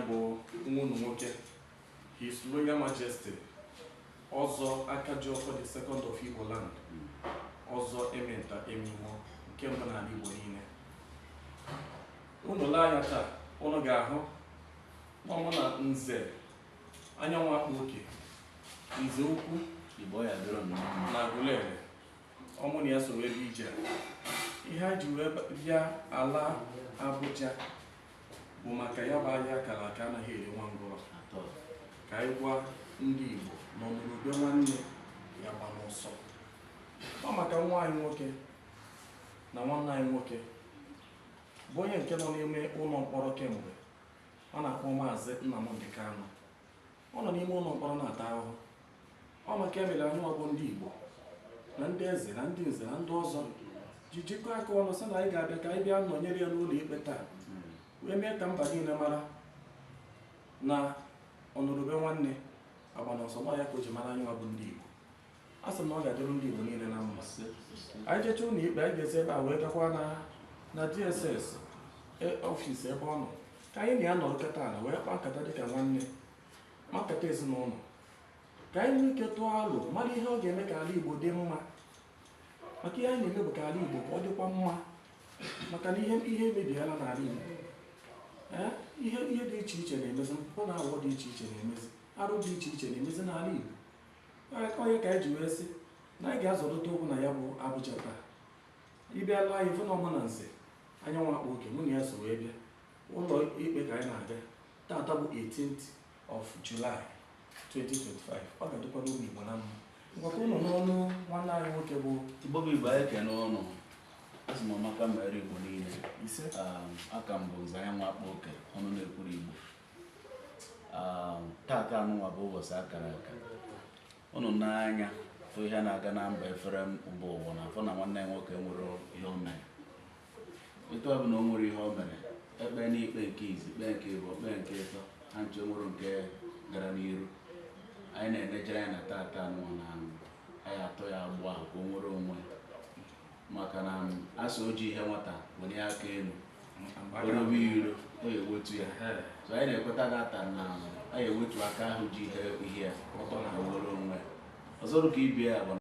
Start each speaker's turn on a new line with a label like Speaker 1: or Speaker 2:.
Speaker 1: bụ nwunu nwoke, His Royal Majesty Ozo Akajiofor II of Igbo Land, Ozo Ementaemeimo nke mbụ n'ala Igbo niile. Unu lee anya taa, unu ga-ahụ na ọmụ na Nze Anyawu Akpaoke, Nze ukwu
Speaker 2: Igbo ya dịrọ
Speaker 1: na Aguleri, ọmụ na ya soro ebe ije. Ihe a ji wee bịa ala Abuja bụ maka ya bụ ahịa akara aka anaghị eri nwa ngwụrọ. Ka anyị gwa ndị Igbo na ọnụrụbe nwanne ya gba n'ọsọ. Ọ maka nwa anyị nwoke na nwanne anyị nwoke bụ onye nke nọ n'ime ụlọ mkpọrọ kemgbe. Ọ na-akpọ Maazị Nnamdị Kanụ. Ọ nọ n'ime ụlọ mkpọrọ na-ata ahụhụ. Ọ maka emere anyị ọbụ ndị Igbo na ndị eze na ndị nze na ndị ọzọ ji jikọọ aka ọnụ sị na anyị ga-abịa ka anyị bịa nọnyere ya n'ụlọ ikpe taa, wee mee ka mba niile mara na ọnụrụbe nwanne agba n'ọsọ. Nọ ya ka o ji mara anyị ọbụ ndị Igbo. A sị na ọ ga-adịrụ ndị Igbo niile na mma. Anyị jecha ụlọ ikpe, anyị ga-esi ebe a wee gakwa na DSS ọfisi ebe ọ nọ, ka anyị na ya nọrọ kịta ala wee kpaa nkata dịka nwanne, ma nkata ezinụlọ, ka anyị nwee ike tụọ alụ mara ihe ọ ga-eme ka ala Igbo dị mma. Maka ihe anyị na-eme bụ ka ala Igbo ka ọ dịkwa mma, maka na ihe emebiela n'ala Igbo. Ihe dị iche iche na-emezi, mpụ na aghụghọ dị iche iche na-emezi, arụ dị iche iche na-emezi n'ala Igbo. Onye ka anyị ji wee sị na anyị ga-azọlite okwu na ya bụ Abuja taa. Ịbịala anyị fụ na ọmụ na Nze Anyawu Akpaoke, mụ na ya so wee bịa ụlọ ikpe ka anyị na-aga. Taata bụ 18th of July 2025. Ọ ga-adịkwado ụmụ Igbo na mma. Ngwakọ ụnụ n'ọnụ nwanne anyị nwoke bụ
Speaker 2: Igbo bụ Igbo anyị kene ọnụ. Asị m ọmaka mere Igbo niile.
Speaker 1: ise
Speaker 2: Aka m bụ Nze Anyawu Akpaoke, ọnụ na-ekwuru Igbo. Taata anụnwa bụ ụbọchị akara aka. Ụnụ n'anya fụ ihe na-aga na mba efere mba ụwa na afọ na nwanne nwoke nwere ihe o mere. Etu ọ bụ na o nwere ihe o mere, ekpe n'ikpe nke izi, kpee nke ịbụ, kpee nke ịtọ, ha nche nwere nke gara n'iru. Anyị na-enejere ya na taata anụnwa na anyị atọ ya agbụ ahụ ka o nwere onwe, maka na asị o ji ihe nwata were ya aka elu, orobe iro o ewetu ya. So anyị na-ekweta data na anyị ewetu aka ahụ ji ihe ya ọtọ na nwere onwe. Ọzọ ka ibie ya bụ